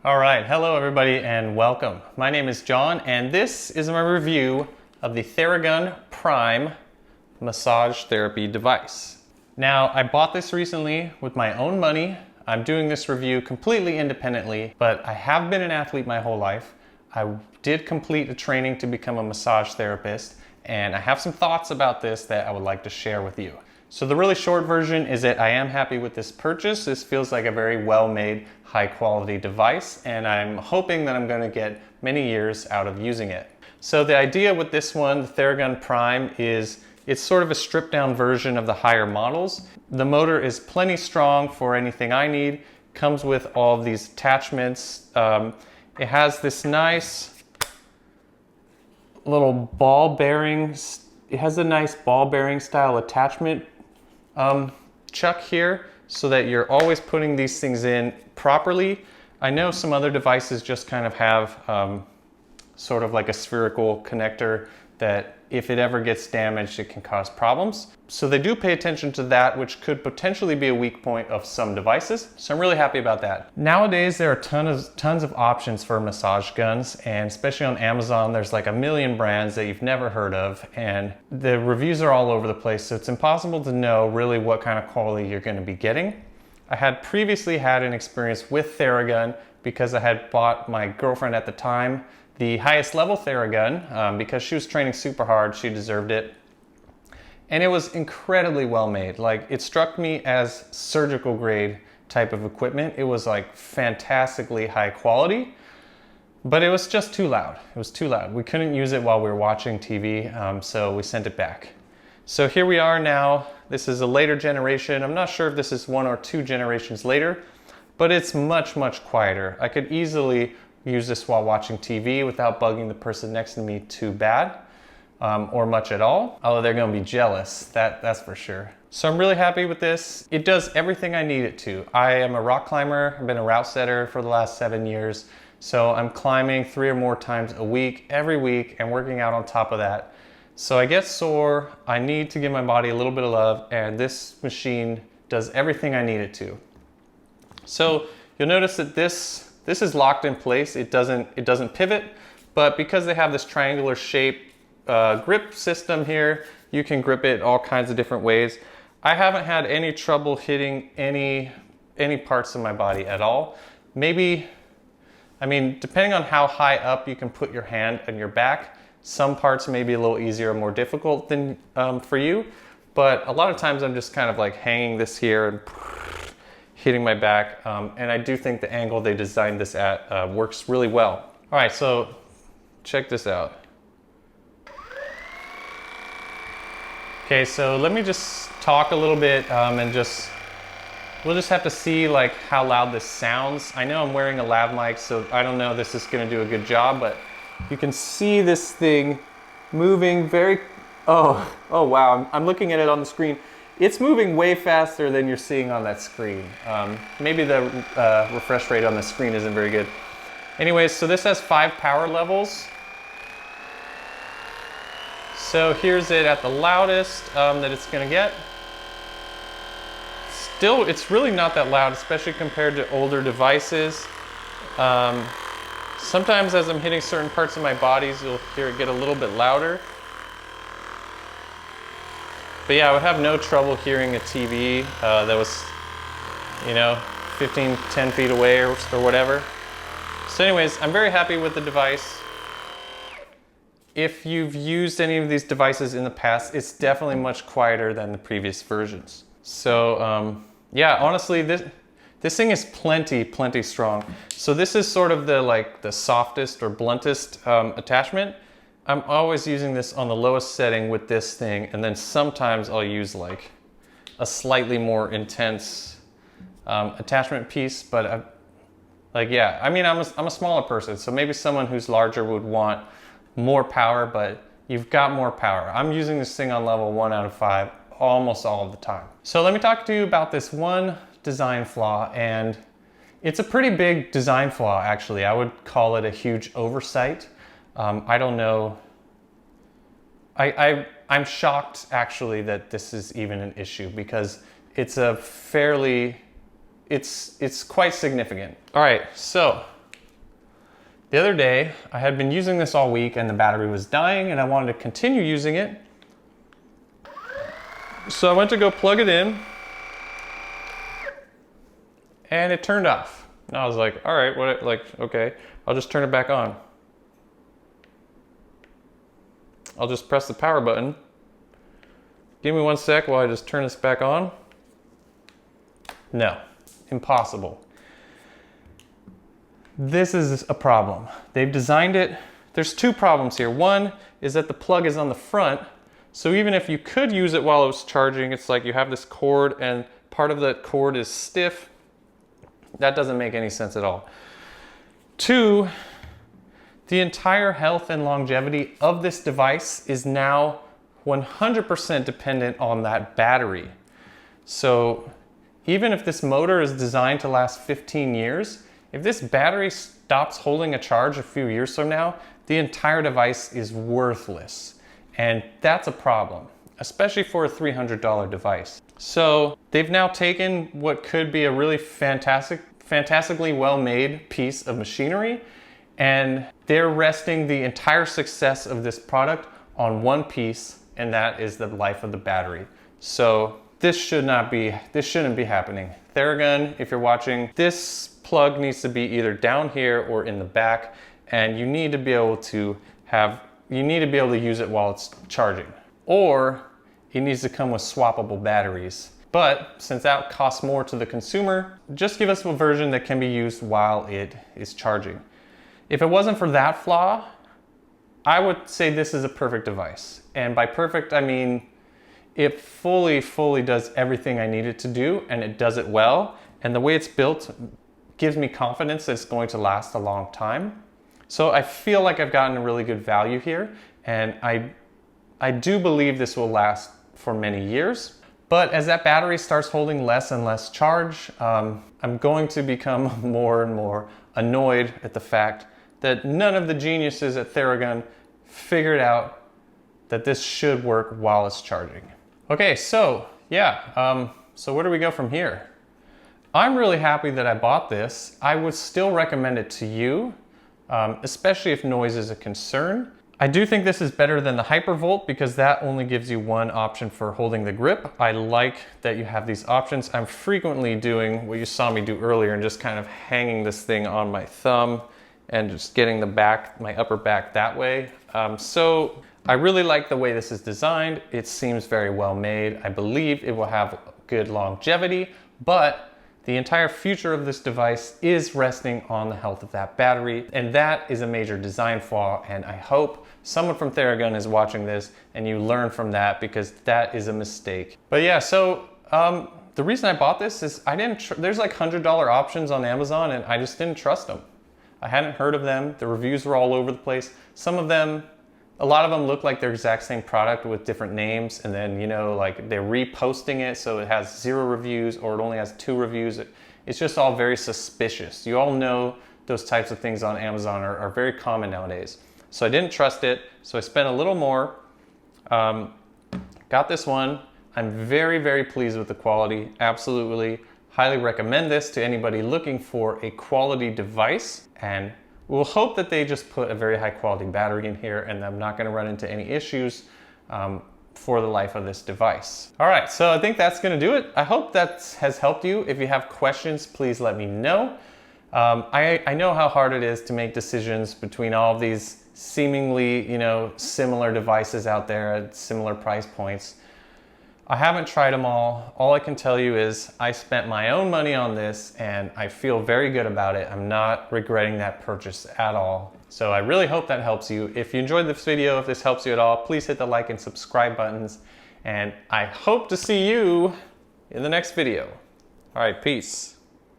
All right, hello everybody and welcome. My name is John and this is my review of the Theragun Prime massage therapy device. Now, I bought this recently with my own money. I'm doing this review completely independently, but I have been an athlete my whole life. I did complete a training to become a massage therapist, and I have some thoughts about this that I would like to share with you. So the really short version is that I am happy with this purchase. This feels like a very well-made, high-quality device, and I'm hoping that I'm going to get many years out of using it. So the idea with this one, the Theragun Prime, is it's sort of a stripped-down version of the higher models. The motor is plenty strong for anything I need. Comes with all of these attachments. It has this nice little ball bearing. It has a nice ball bearing style attachment chuck here so that you're always putting these things in properly. I know some other devices just kind of have sort of like a spherical connector that if it ever gets damaged, it can cause problems. So they do pay attention to that, which could potentially be a weak point of some devices. So I'm really happy about that. Nowadays, there are tons of options for massage guns, and especially on Amazon, there's like a million brands that you've never heard of, and the reviews are all over the place, so it's impossible to know really what kind of quality you're going to be getting. I had previously had an experience with Theragun because I had bought my girlfriend at the time the highest level Theragun because she was training super hard. She deserved it. And it was incredibly well made. Like, it struck me as surgical grade type of equipment. It was like fantastically high quality, but it was just too loud. It was too loud. We couldn't use it while we were watching TV, so we sent it back. So here we are now. This is a later generation. I'm not sure if this is 1 or 2 generations later, but it's much, much quieter. I could easily use this while watching TV without bugging the person next to me too bad, or much at all. Although they're gonna be jealous, that's for sure. So I'm really happy with this. It does everything I need it to. I am a rock climber. I've been a route setter for the last 7 years. So I'm climbing 3 or more times a week, every week, and working out on top of that. So I get sore, I need to give my body a little bit of love, and this machine does everything I need it to. So you'll notice that this is locked in place. It doesn't pivot, but because they have this triangular shape grip system here, you can grip it all kinds of different ways. I haven't had any trouble hitting any parts of my body at all. Maybe, I mean, depending on how high up you can put your hand on your back, some parts may be a little easier or more difficult than for you, but a lot of times I'm just kind of like hanging this here and hitting my back, and I do think the angle they designed this at works really well. All right, so check this out. Okay, so let me just talk a little bit and we'll just have to see like how loud this sounds. I know I'm wearing a lav mic, so I don't know if this is gonna do a good job, but you can see this thing moving very, oh wow, I'm looking at it on the screen. It's moving way faster than you're seeing on that screen. Maybe the refresh rate on the screen isn't very good. Anyways, so this has 5 power levels. So here's it at the loudest that it's gonna get. Still, it's really not that loud, especially compared to older devices. Sometimes as I'm hitting certain parts of my bodies, you'll hear it get a little bit louder. But yeah, I would have no trouble hearing a TV that was, 10 feet away or whatever. So anyways, I'm very happy with the device. If you've used any of these devices in the past, it's definitely much quieter than the previous versions. So yeah, honestly, this thing is plenty strong. So this is sort of the softest or bluntest attachment. I'm always using this on the lowest setting with this thing, and then sometimes I'll use like a slightly more intense attachment piece, but yeah, I mean, I'm a smaller person, so maybe someone who's larger would want more power, but you've got more power. I'm using this thing on level 1 out of 5 almost all of the time. So let me talk to you about this one design flaw, and it's a pretty big design flaw, actually. I would call it a huge oversight. I don't know. I'm shocked actually that this is even an issue because it's a fairly, it's quite significant. All right, so The other day, I had been using this all week and the battery was dying and I wanted to continue using it. So I went to go plug it in and it turned off. And I was like, all right, okay, I'll just turn it back on. I'll just press the power button. Give me 1 sec while I just turn this back on. No, impossible. This is a problem. They've designed it. There's two problems here. One is that the plug is on the front. So even if you could use it while it was charging, it's like you have this cord and part of that cord is stiff. That doesn't make any sense at all. Two, the entire health and longevity of this device is now 100% dependent on that battery. So even if this motor is designed to last 15 years, if this battery stops holding a charge a few years from now, the entire device is worthless. And that's a problem, especially for a $300 device. So they've now taken what could be a really fantastically well-made piece of machinery, and they're resting the entire success of this product on one piece, and that is the life of the battery. So this shouldn't be happening. Theragun, if you're watching, this plug needs to be either down here or in the back, and you need to be able to use it while it's charging. Or it needs to come with swappable batteries. But since that costs more to the consumer, just give us a version that can be used while it is charging. If it wasn't for that flaw, I would say this is a perfect device. And by perfect, I mean it fully does everything I need it to do, and it does it well. And the way it's built gives me confidence that it's going to last a long time. So I feel like I've gotten a really good value here, and I do believe this will last for many years. But as that battery starts holding less and less charge, I'm going to become more and more annoyed at the fact that none of the geniuses at Theragun figured out that this should work while it's charging. Okay, so yeah, so where do we go from here? I'm really happy that I bought this. I would still recommend it to you, especially if noise is a concern. I do think this is better than the Hypervolt because that only gives you one option for holding the grip. I like that you have these options. I'm frequently doing what you saw me do earlier and just kind of hanging this thing on my thumb and just getting my upper back that way. So I really like the way this is designed. It seems very well made. I believe it will have good longevity, but the entire future of this device is resting on the health of that battery, and that is a major design flaw, and I hope someone from Theragun is watching this and you learn from that, because that is a mistake. But yeah, so the reason I bought this is there's like $100 options on Amazon and I just didn't trust them. I hadn't heard of them. The reviews were all over the place. A lot of them look like their exact same product with different names, and then, you know, like they're reposting it so it has 0 reviews or it only has 2 reviews. It's just all very suspicious. You all know those types of things on Amazon are very common nowadays. So I didn't trust it, so I spent a little more. Got this one. I'm very pleased with the quality. Absolutely. Highly recommend this to anybody looking for a quality device, and we'll hope that they just put a very high quality battery in here and I'm not going to run into any issues for the life of this device. All right, so I think that's going to do it. I hope that has helped you. If you have questions, please let me know. I know how hard it is to make decisions between all of these seemingly, you know, similar devices out there at similar price points. I haven't tried them all. All I can tell you is I spent my own money on this and I feel very good about it. I'm not regretting that purchase at all. So I really hope that helps you. If you enjoyed this video, if this helps you at all, please hit the like and subscribe buttons. And I hope to see you in the next video. All right, peace.